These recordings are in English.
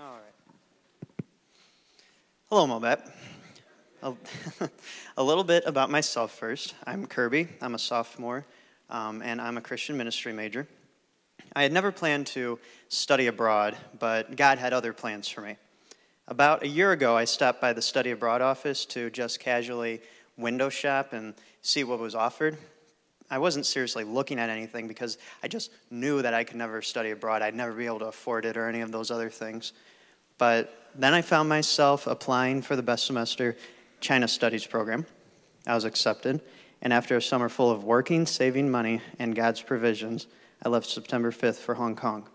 All right. Hello, Mobet. A, a little bit about myself first. I'm Kirby. I'm a sophomore, and I'm a Christian ministry major. I had never planned to study abroad, but God had other plans for me. About a year ago, I stopped by the study abroad office to just casually window shop and see what was offered. I wasn't seriously looking at anything because I just knew that I could never study abroad. I'd never be able to afford it or any of those other things. But then I found myself applying for the best semester China Studies program. I was accepted, and after a summer full of working, saving money, and God's provisions, I left September 5th for Hong Kong.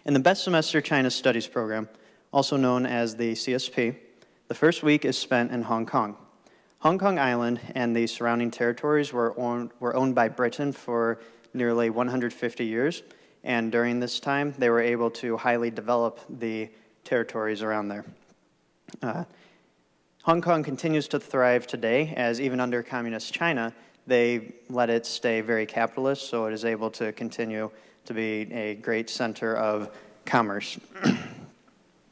In the best semester China Studies program, also known as the CSP, the first week is spent in Hong Kong. Hong Kong Island and the surrounding territories were owned by Britain for nearly 150 years, and during this time, they were able to highly develop the territories around there. Hong Kong continues to thrive today, as even under communist China, they let it stay very capitalist, so it is able to continue to be a great center of commerce.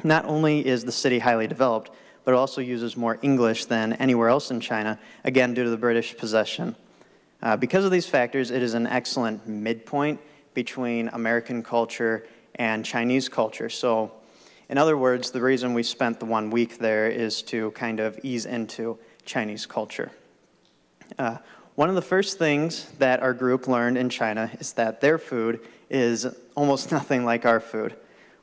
Not only is the city highly developed, but it also uses more English than anywhere else in China, again due to the British possession. Because of these factors, it is an excellent midpoint between American culture and Chinese culture. So, in other words, the reason we spent the 1 week there is to kind of ease into Chinese culture. One of the first things that our group learned in China is that their food is almost nothing like our food.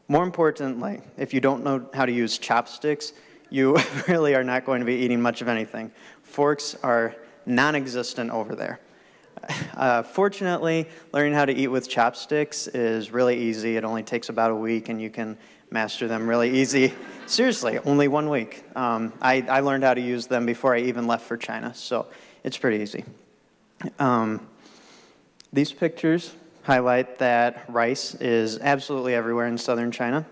More importantly, if you don't know how to use chopsticks, you really are not going to be eating much of anything. Forks are non-existent over there. Fortunately, learning how to eat with chopsticks is really easy. It only takes about a week, and you can master them really easy. Seriously, only 1 week. I learned how to use them before I even left for China, so it's pretty easy. These pictures highlight that rice is absolutely everywhere in southern China,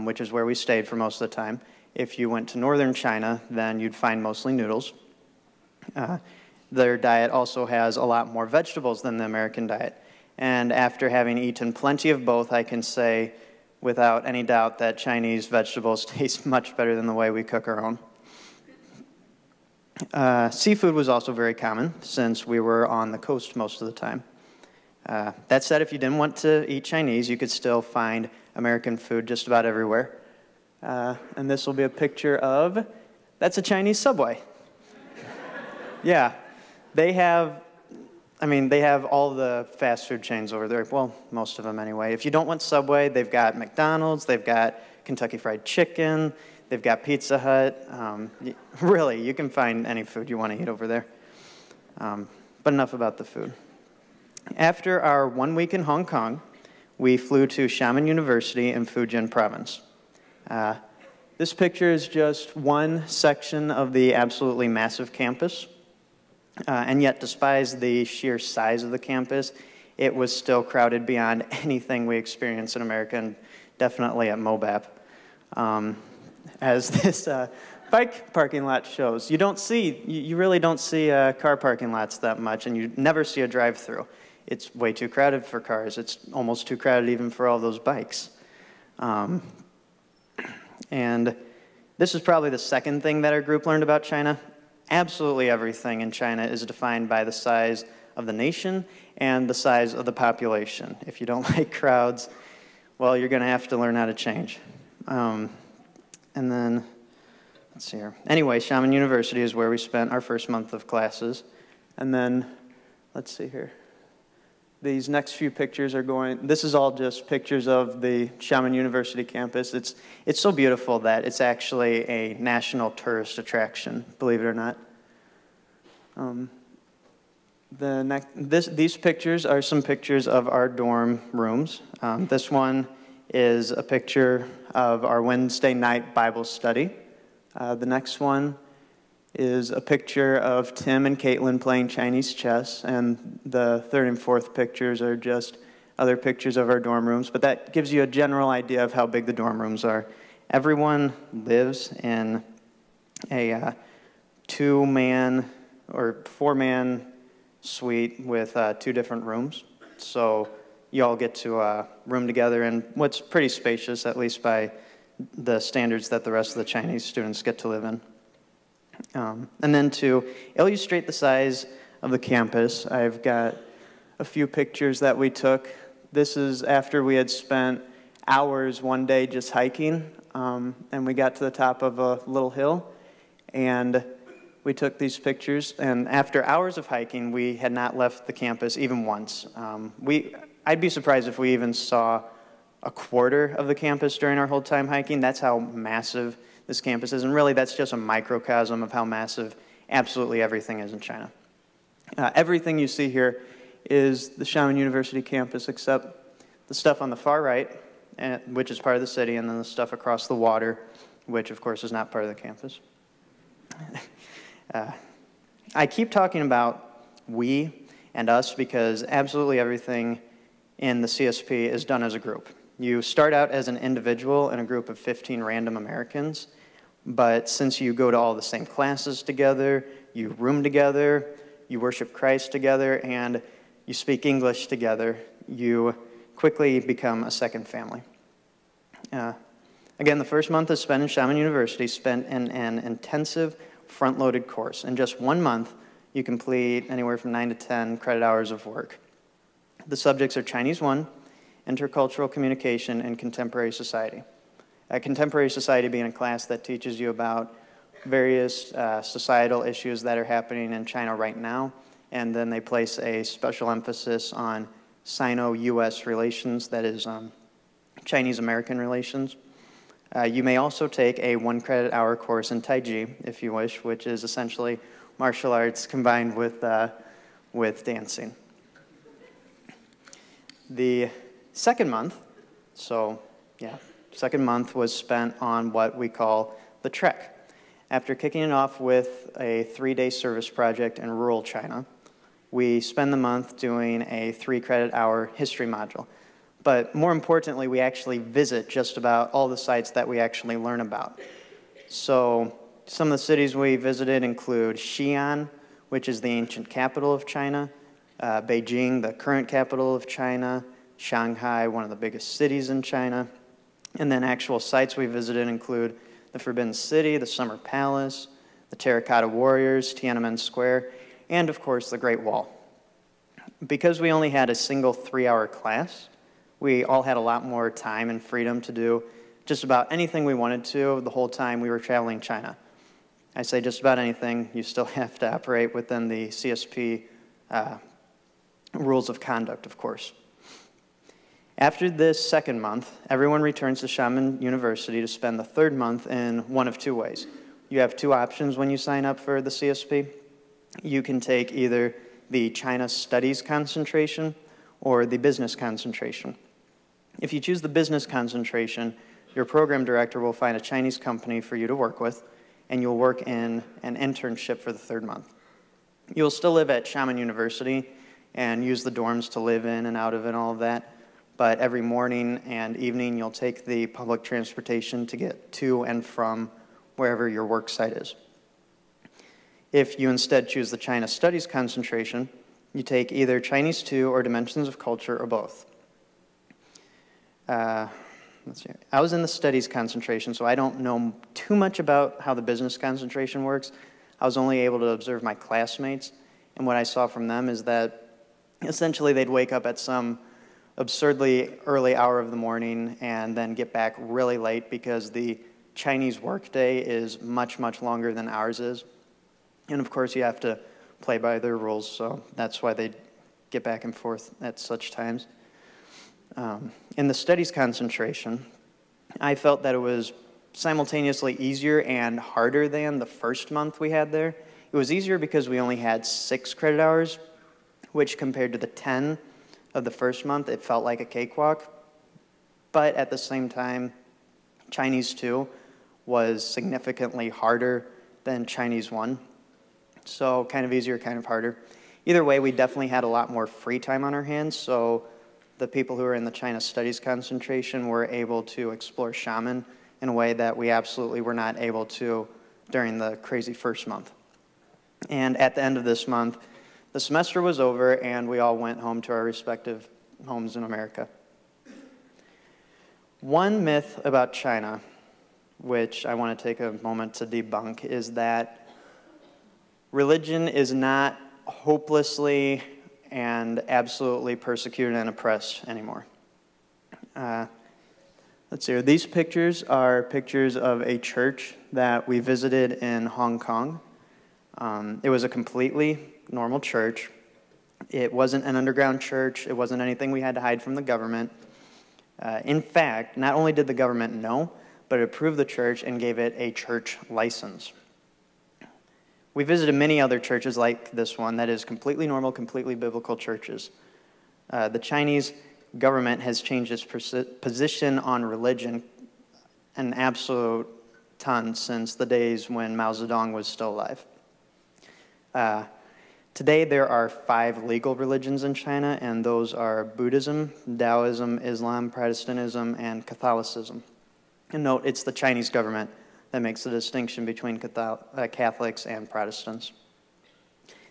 which is where we stayed for most of the time. If you went to northern China, then you'd find mostly noodles. Their diet also has a lot more vegetables than the American diet. And after having eaten plenty of both, I can say without any doubt that Chinese vegetables taste much better than the way we cook our own. Seafood was also very common since we were on the coast most of the time. That said, if you didn't want to eat Chinese, you could still find American food just about everywhere. And this will be a picture of, that's a Chinese Subway. Yeah, they have all the fast food chains over there. Well, most of them anyway. If you don't want Subway, they've got McDonald's, they've got Kentucky Fried Chicken, they've got Pizza Hut. Really, you can find any food you want to eat over there. But enough about the food. After our 1 week in Hong Kong, we flew to Xiamen University in Fujian Province. This picture is just one section of the absolutely massive campus. And yet, despite the sheer size of the campus, it was still crowded beyond anything we experience in America, and definitely at MOBAP. As this bike parking lot shows, you really don't see car parking lots that much, and you never see a drive-through. It's way too crowded for cars. It's almost too crowded even for all those bikes. And this is probably the second thing that our group learned about China. Absolutely everything in China is defined by the size of the nation and the size of the population. If you don't like crowds, well, you're going to have to learn how to change. And then, let's see here. Anyway, Xiamen University is where we spent our first month of classes. And then, let's see here. These next few pictures this is all just pictures of the Xiamen University campus. It's so beautiful that it's actually a national tourist attraction, believe it or not. These pictures are some pictures of our dorm rooms. This one is a picture of our Wednesday night Bible study. The next one is a picture of Tim and Caitlin playing Chinese chess, and the third and fourth pictures are just other pictures of our dorm rooms, but that gives you a general idea of how big the dorm rooms are. Everyone lives in a two-man or four-man suite with two different rooms, so you all get to room together in what's pretty spacious, at least by the standards that the rest of the Chinese students get to live in. And then to illustrate the size of the campus, I've got a few pictures that we took. This is after we had spent hours one day just hiking, and we got to the top of a little hill, and we took these pictures. And after hours of hiking, we had not left the campus even once. I'd be surprised if we even saw a quarter of the campus during our whole time hiking. That's how massive this campus is, and really that's just a microcosm of how massive absolutely everything is in China. Everything you see here is the Xiamen University campus except the stuff on the far right, which is part of the city, and then the stuff across the water, which of course is not part of the campus. I keep talking about we and us because absolutely everything in the CSP is done as a group. You start out as an individual in a group of 15 random Americans, but since you go to all the same classes together, you room together, you worship Christ together, and you speak English together, you quickly become a second family. Again, the first month is spent in Xiamen University, spent in an intensive front-loaded course. In just 1 month, you complete anywhere from 9 to 10 credit hours of work. The subjects are Chinese 1, intercultural communication, and contemporary society. Contemporary society being a class that teaches you about various societal issues that are happening in China right now, and then they place a special emphasis on Sino-US relations, that is Chinese-American relations. You may also take a 1 credit hour course in Taiji, if you wish, which is essentially martial arts combined with dancing. The second month, second month was spent on what we call the Trek. After kicking it off with a 3-day service project in rural China, we spend the month doing a 3 credit hour history module. But more importantly, we actually visit just about all the sites that we actually learn about. So some of the cities we visited include Xi'an, which is the ancient capital of China, Beijing, the current capital of China, Shanghai, one of the biggest cities in China. And then actual sites we visited include the Forbidden City, the Summer Palace, the Terracotta Warriors, Tiananmen Square, and of course the Great Wall. Because we only had a single 3-hour class, we all had a lot more time and freedom to do just about anything we wanted to the whole time we were traveling China. I say just about anything, you still have to operate within the CSP rules of conduct, of course. After this second month, everyone returns to Xiamen University to spend the third month in one of 2 ways. You have 2 options when you sign up for the CSP. You can take either the China Studies concentration or the business concentration. If you choose the business concentration, your program director will find a Chinese company for you to work with, and you'll work in an internship for the third month. You'll still live at Xiamen University and use the dorms to live in and out of and all of that, but every morning and evening you'll take the public transportation to get to and from wherever your work site is. If you instead choose the China Studies concentration, you take either Chinese 2 or Dimensions of Culture or both. Let's see. I was in the Studies concentration, so I don't know too much about how the business concentration works. I was only able to observe my classmates, and what I saw from them is that essentially they'd wake up at some absurdly early hour of the morning and then get back really late because the Chinese workday is much, much longer than ours is. And of course you have to play by their rules, so that's why they get back and forth at such times. In the Studies concentration, I felt that it was simultaneously easier and harder than the first month we had there. It was easier because we only had 6 credit hours, which compared to the 10 of the first month, it felt like a cakewalk. But at the same time, Chinese 2 was significantly harder than Chinese 1. So kind of easier, kind of harder. Either way, we definitely had a lot more free time on our hands, so the people who were in the China Studies concentration were able to explore Xiamen in a way that we absolutely were not able to during the crazy first month. And at the end of this month, the semester was over and we all went home to our respective homes in America. One myth about China which I want to take a moment to debunk, is that religion is not hopelessly and absolutely persecuted and oppressed anymore. Let's see here. These pictures are pictures of a church that we visited in Hong Kong. It was a completely normal church. It wasn't an underground church. It wasn't anything we had to hide from the government. In fact, not only did the government know, but it approved the church and gave it a church license. We visited many other churches like this one that is completely normal, completely biblical churches. The Chinese government has changed its position on religion an absolute ton since the days when Mao Zedong was still alive. Today there are 5 legal religions in China, and those are Buddhism, Taoism, Islam, Protestantism, and Catholicism. And note, it's the Chinese government that makes the distinction between Catholics and Protestants.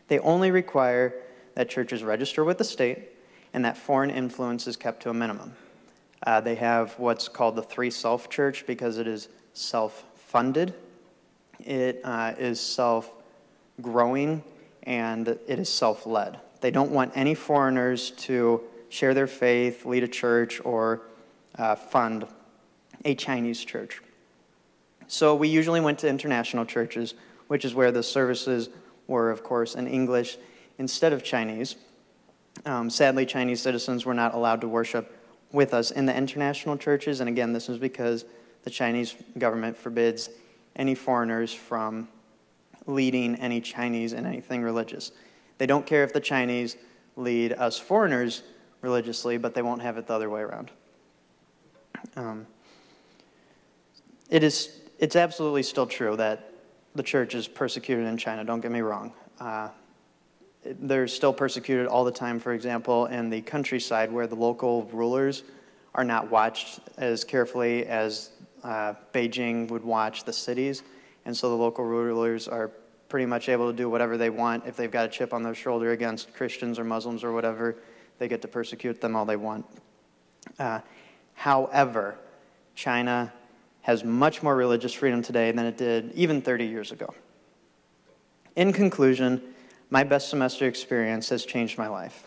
They only require that churches register with the state and that foreign influence is kept to a minimum. They have what's called the Three Self Church because it is self-funded, it is self-growing, and it is self-led. They don't want any foreigners to share their faith, lead a church, or fund a Chinese church. So we usually went to international churches, which is where the services were, of course, in English instead of Chinese. Sadly, Chinese citizens were not allowed to worship with us in the international churches, and again, this is because the Chinese government forbids any foreigners from leading any Chinese in anything religious. They don't care if the Chinese lead us foreigners religiously, but they won't have it the other way around. It's absolutely still true that the church is persecuted in China, don't get me wrong. They're still persecuted all the time, for example, in the countryside where the local rulers are not watched as carefully as Beijing would watch the cities. And so the local rulers are pretty much able to do whatever they want. If they've got a chip on their shoulder against Christians or Muslims or whatever, they get to persecute them all they want. However, China has much more religious freedom today than it did even 30 years ago. In conclusion, my best semester experience has changed my life.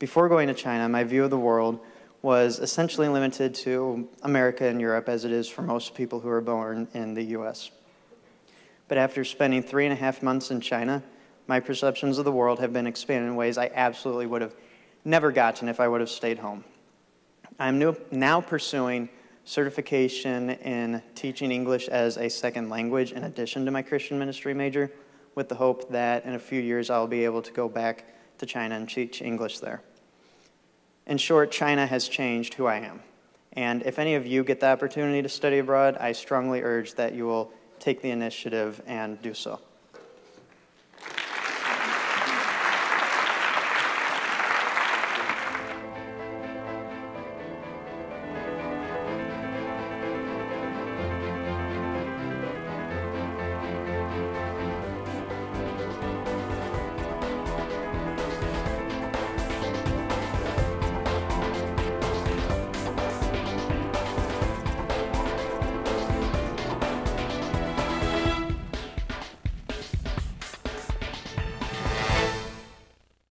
Before going to China, my view of the world was essentially limited to America and Europe, as it is for most people who are born in the U.S. But after spending 3.5 months in China, my perceptions of the world have been expanded in ways I absolutely would have never gotten if I would have stayed home. I'm now pursuing certification in teaching English as a second language in addition to my Christian ministry major, with the hope that in a few years I'll be able to go back to China and teach English there. In short, China has changed who I am. And if any of you get the opportunity to study abroad, I strongly urge that you will take the initiative and do so.